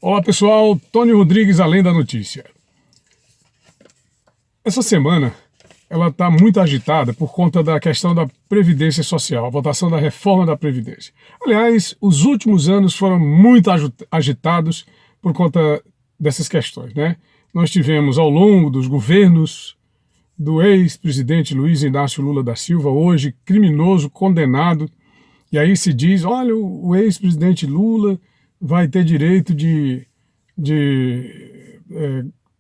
Olá pessoal, Tony Rodrigues, Além da Notícia. Essa semana ela está muito agitada por conta da questão da Previdência Social, a votação da reforma da Previdência. Aliás, os últimos anos foram muito agitados por conta dessas questões, né? Nós tivemos ao longo dos governos do ex-presidente Luiz Inácio Lula da Silva, hoje criminoso, condenado, e aí se diz, olha, o ex-presidente Lula vai ter direito de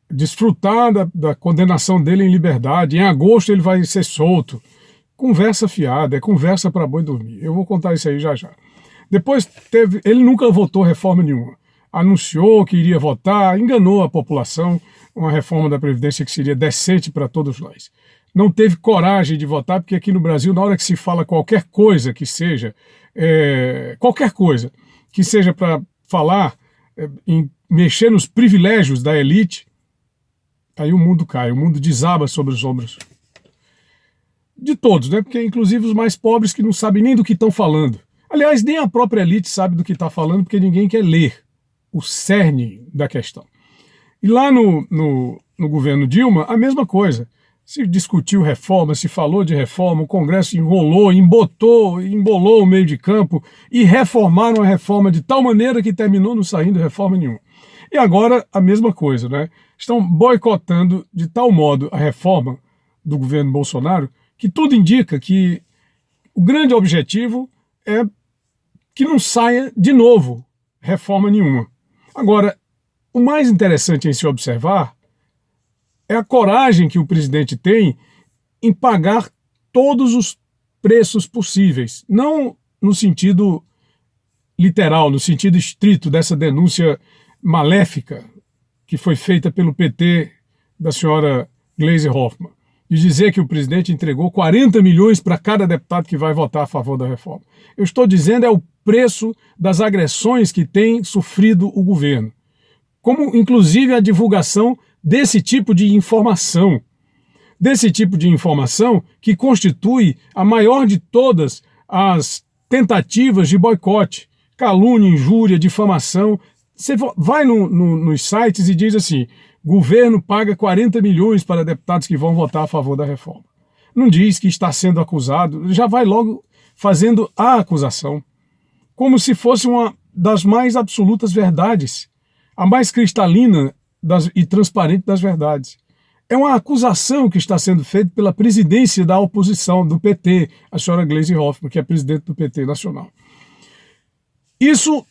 desfrutar da condenação dele em liberdade. Em agosto ele vai ser solto. Conversa fiada, é conversa para boi dormir. Eu vou contar isso aí já já. Depois ele nunca votou reforma nenhuma. Anunciou que iria votar, enganou a população, uma reforma da Previdência que seria decente para todos nós. Não teve coragem de votar, porque aqui no Brasil, na hora que se fala qualquer coisa que seja, para falar em mexer nos privilégios da elite, aí o mundo cai, o mundo desaba sobre os ombros de todos, né? Porque inclusive os mais pobres que não sabem nem do que estão falando. Aliás, nem a própria elite sabe do que está falando, porque ninguém quer ler o cerne da questão. E lá no governo Dilma, a mesma coisa. Se discutiu reforma, se falou de reforma, o Congresso enrolou, embolou o meio de campo e reformaram a reforma de tal maneira que terminou não saindo reforma nenhuma. E agora a mesma coisa, né? Estão boicotando de tal modo a reforma do governo Bolsonaro que tudo indica que o grande objetivo é que não saia de novo reforma nenhuma. Agora, o mais interessante em se observar é a coragem que o presidente tem em pagar todos os preços possíveis, não no sentido literal, no sentido estrito dessa denúncia maléfica que foi feita pelo PT da senhora Gleisi Hoffmann, de dizer que o presidente entregou 40 milhões para cada deputado que vai votar a favor da reforma. Eu estou dizendo é o preço das agressões que tem sofrido o governo, como inclusive a divulgação desse tipo de informação que constitui a maior de todas as tentativas de boicote, calúnia, injúria, difamação. Você vai nos sites e diz assim, governo paga 40 milhões para deputados que vão votar a favor da reforma. Não diz que está sendo acusado, já vai logo fazendo a acusação, como se fosse uma das mais absolutas verdades, a mais cristalina e transparente das verdades. É uma acusação que está sendo feita pela presidência da oposição, do PT, a senhora Gleisi Hoffmann, que é presidente do PT nacional. Isso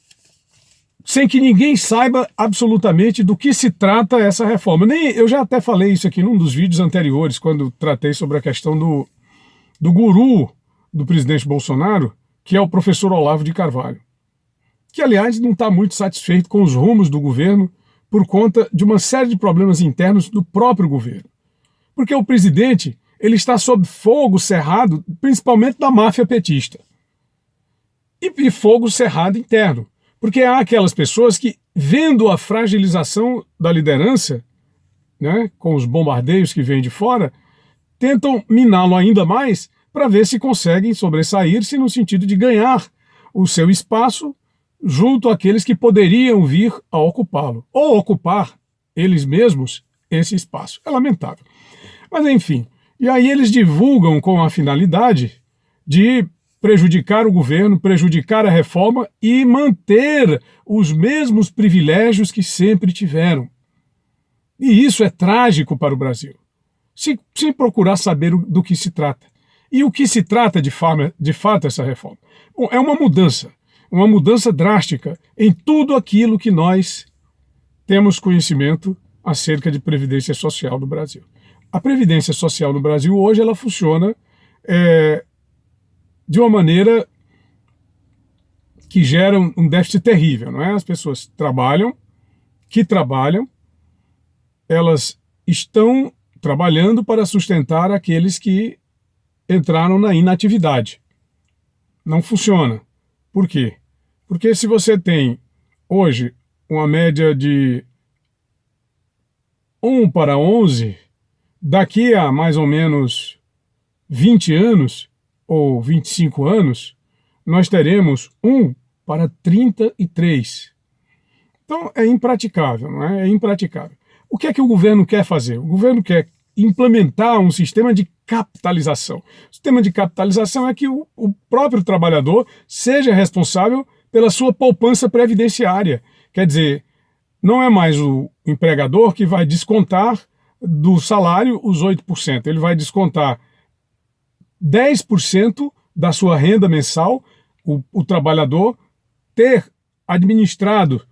sem que ninguém saiba absolutamente do que se trata essa reforma. Eu já até falei isso aqui num dos vídeos anteriores, quando tratei sobre a questão do guru do presidente Bolsonaro, que é o professor Olavo de Carvalho, que, aliás, não está muito satisfeito com os rumos do governo por conta de uma série de problemas internos do próprio governo. Porque o presidente ele está sob fogo cerrado, principalmente da máfia petista. E fogo cerrado interno. Porque há aquelas pessoas que, vendo a fragilização da liderança, né, com os bombardeios que vêm de fora, tentam miná-lo ainda mais para ver se conseguem sobressair-se no sentido de ganhar o seu espaço junto àqueles que poderiam vir a ocupá-lo, ou ocupar eles mesmos esse espaço. É lamentável. Mas enfim, e aí eles divulgam com a finalidade de prejudicar o governo, prejudicar a reforma e manter os mesmos privilégios que sempre tiveram. E isso é trágico para o Brasil, sem procurar saber do que se trata. E o que se trata de fato essa reforma? Bom, é uma mudança drástica em tudo aquilo que nós temos conhecimento acerca de Previdência Social no Brasil. A Previdência Social no Brasil hoje ela funciona de uma maneira que gera um déficit terrível, não é? As pessoas trabalham, elas estão trabalhando para sustentar aqueles que entraram na inatividade. Não funciona. Por quê? Porque se você tem hoje uma média de 1 para 11, daqui a mais ou menos 20 anos, ou 25 anos, nós teremos 1 para 33. Então é impraticável, não é? É impraticável. O que é que o governo quer fazer? O governo quer implementar um sistema de capitalização. O sistema de capitalização é que o próprio trabalhador seja responsável pela sua poupança previdenciária. Quer dizer, não é mais o empregador que vai descontar do salário os 8%. Ele vai descontar 10% da sua renda mensal, o trabalhador ter administrado,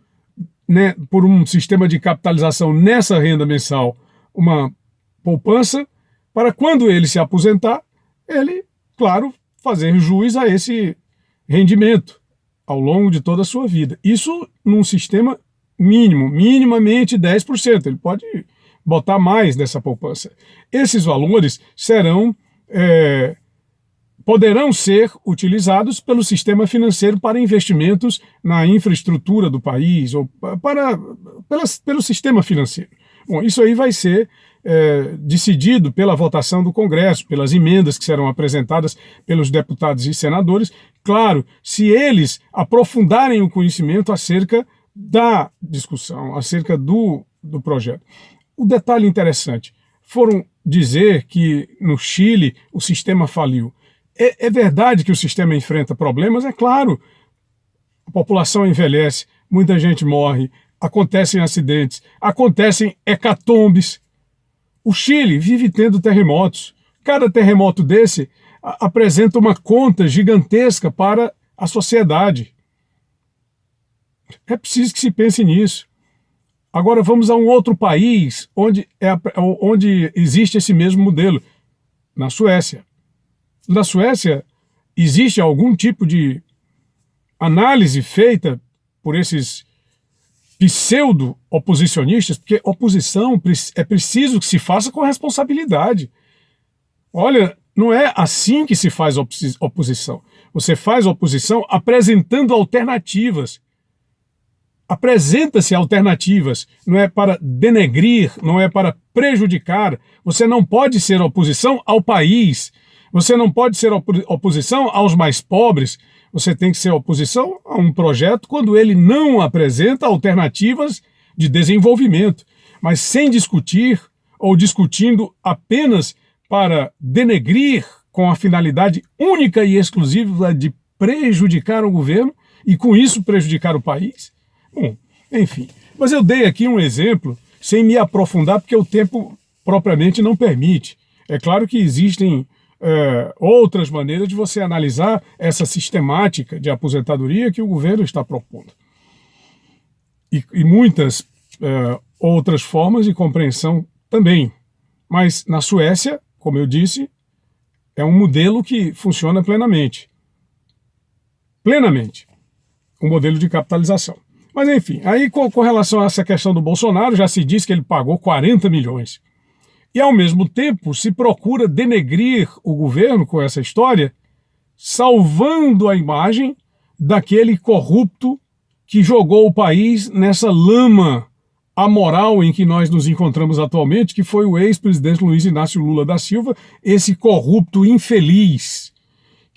né, por um sistema de capitalização nessa renda mensal, uma poupança, para quando ele se aposentar, ele, claro, fazer jus a esse rendimento ao longo de toda a sua vida. Isso num sistema mínimo, minimamente 10%. Ele pode botar mais nessa poupança. Esses valores poderão ser utilizados pelo sistema financeiro para investimentos na infraestrutura do país ou pelo sistema financeiro. Bom, isso aí vai ser decidido pela votação do Congresso, pelas emendas que serão apresentadas pelos deputados e senadores, claro, se eles aprofundarem o conhecimento acerca da discussão, acerca do projeto. O detalhe interessante, foram dizer que no Chile o sistema faliu. É verdade que o sistema enfrenta problemas, é claro. A população envelhece, muita gente morre, acontecem acidentes, acontecem hecatombes. O Chile vive tendo terremotos. Cada terremoto desse apresenta uma conta gigantesca para a sociedade. É preciso que se pense nisso. Agora vamos a um outro país onde existe esse mesmo modelo, na Suécia. Na Suécia, existe algum tipo de análise feita por esses pseudo-oposicionistas, porque oposição é preciso que se faça com responsabilidade. Olha, não é assim que se faz oposição. Você faz oposição apresentando alternativas. Apresenta-se alternativas, não é para denegrir, não é para prejudicar. Você não pode ser oposição ao país. Você não pode ser oposição aos mais pobres. Você tem que ser oposição a um projeto quando ele não apresenta alternativas de desenvolvimento, mas sem discutir ou discutindo apenas para denegrir com a finalidade única e exclusiva de prejudicar o governo e com isso prejudicar o país. Bom, enfim. Mas eu dei aqui um exemplo sem me aprofundar porque o tempo propriamente não permite. É claro que existem outras maneiras de você analisar essa sistemática de aposentadoria que o governo está propondo. E muitas outras formas de compreensão também. Mas na Suécia, como eu disse, é um modelo que funciona plenamente. Plenamente. Um modelo de capitalização. Mas enfim, aí com relação a essa questão do Bolsonaro, já se diz que ele pagou 40 milhões. E, ao mesmo tempo, se procura denegrir o governo com essa história, salvando a imagem daquele corrupto que jogou o país nessa lama amoral em que nós nos encontramos atualmente, que foi o ex-presidente Luiz Inácio Lula da Silva, esse corrupto infeliz,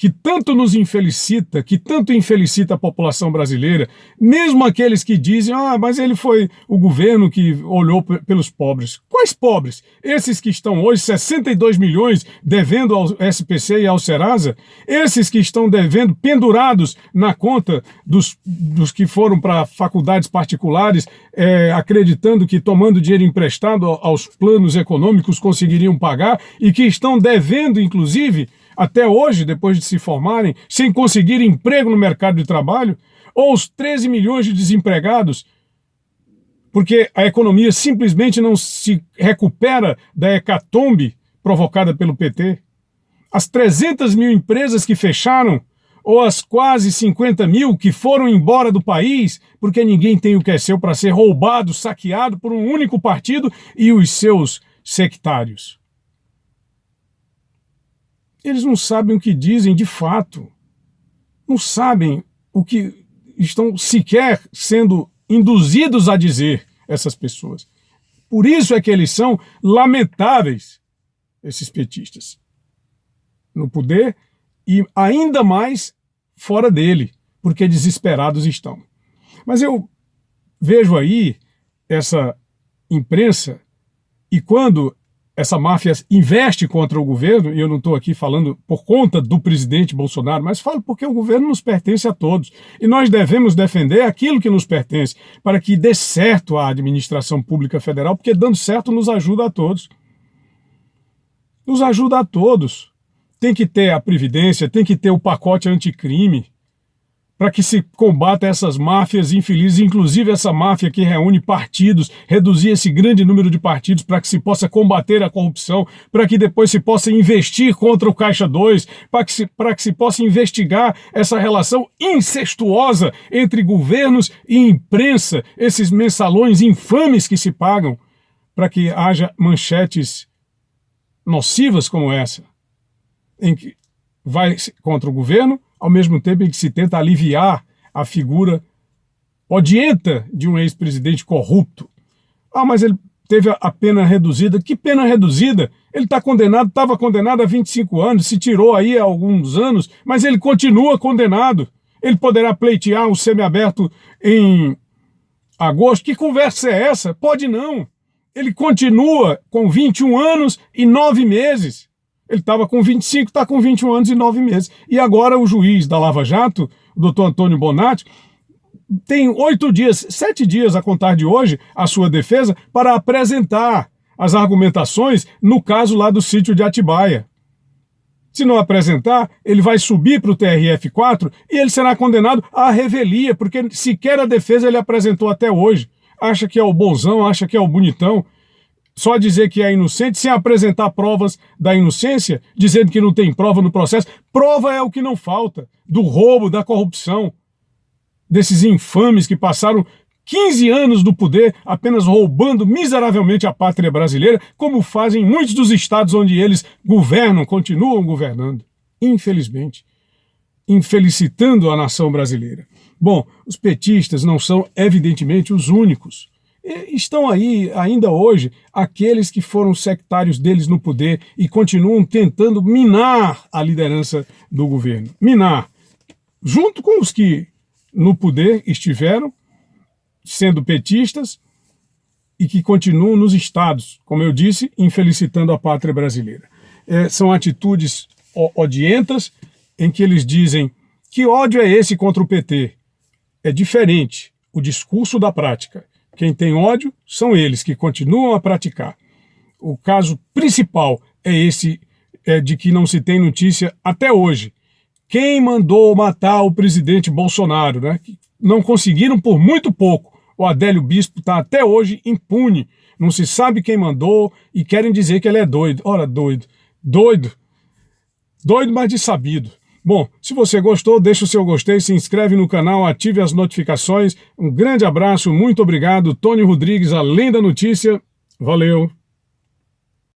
que tanto nos infelicita, que tanto infelicita a população brasileira, mesmo aqueles que dizem, mas ele foi o governo que olhou pelos pobres. Quais pobres? Esses que estão hoje 62 milhões devendo ao SPC e ao Serasa? Esses que estão devendo, pendurados na conta dos que foram para faculdades particulares, acreditando que tomando dinheiro emprestado aos planos econômicos conseguiriam pagar e que estão devendo, inclusive, até hoje, depois de se formarem, sem conseguir emprego no mercado de trabalho, ou os 13 milhões de desempregados, porque a economia simplesmente não se recupera da hecatombe provocada pelo PT, as 300 mil empresas que fecharam, ou as quase 50 mil que foram embora do país, porque ninguém tem o que é seu para ser roubado, saqueado por um único partido e os seus sectários. Eles não sabem o que dizem de fato, não sabem o que estão sequer sendo induzidos a dizer essas pessoas. Por isso é que eles são lamentáveis, esses petistas, no poder e ainda mais fora dele, porque desesperados estão. Mas eu vejo aí essa imprensa, e quando essa máfia investe contra o governo, e eu não estou aqui falando por conta do presidente Bolsonaro, mas falo porque o governo nos pertence a todos. E nós devemos defender aquilo que nos pertence, para que dê certo a administração pública federal, porque dando certo nos ajuda a todos. Nos ajuda a todos. Tem que ter a Previdência, tem que ter o pacote anticrime, para que se combata essas máfias infelizes, inclusive essa máfia que reúne partidos, reduzir esse grande número de partidos para que se possa combater a corrupção, para que depois se possa investir contra o Caixa 2, para que se possa investigar essa relação incestuosa entre governos e imprensa, esses mensalões infames que se pagam, para que haja manchetes nocivas como essa, em que vai contra o governo, ao mesmo tempo em que se tenta aliviar a figura odienta de um ex-presidente corrupto. Ah, mas ele teve a pena reduzida. Que pena reduzida? Ele estava condenado a 25 anos, se tirou aí há alguns anos, mas ele continua condenado. Ele poderá pleitear um semiaberto em agosto. Que conversa é essa? Pode não. Ele continua com 21 anos e 9 meses. Ele estava com 25, está com 21 anos e 9 meses. E agora o juiz da Lava Jato, o doutor Antônio Bonatti, tem 7 dias a contar de hoje, a sua defesa, para apresentar as argumentações no caso lá do sítio de Atibaia. Se não apresentar, ele vai subir para o TRF4 e ele será condenado à revelia, porque sequer a defesa ele apresentou até hoje. Acha que é o bonzão, acha que é o bonitão. Só dizer que é inocente, sem apresentar provas da inocência, dizendo que não tem prova no processo. Prova é o que não falta, do roubo, da corrupção, desses infames que passaram 15 anos do poder apenas roubando miseravelmente a pátria brasileira, como fazem muitos dos estados onde eles governam, continuam governando, infelizmente, infelicitando a nação brasileira. Bom, os petistas não são, evidentemente, os únicos. Estão aí, ainda hoje, aqueles que foram sectários deles no poder e continuam tentando minar a liderança do governo. Minar, junto com os que no poder estiveram, sendo petistas, e que continuam nos estados, como eu disse, infelicitando a pátria brasileira. São atitudes odientas, em que eles dizem que ódio é esse contra o PT. É diferente o discurso da prática. Quem tem ódio são eles que continuam a praticar. O caso principal é esse de que não se tem notícia até hoje. Quem mandou matar o presidente Bolsonaro, né? Não conseguiram por muito pouco. O Adélio Bispo está até hoje impune. Não se sabe quem mandou e querem dizer que ele é doido. Ora, doido. Doido, mas de sabido. Bom, se você gostou, deixa o seu gostei, se inscreve no canal, ative as notificações. Um grande abraço, muito obrigado. Tony Rodrigues, Além da Notícia. Valeu!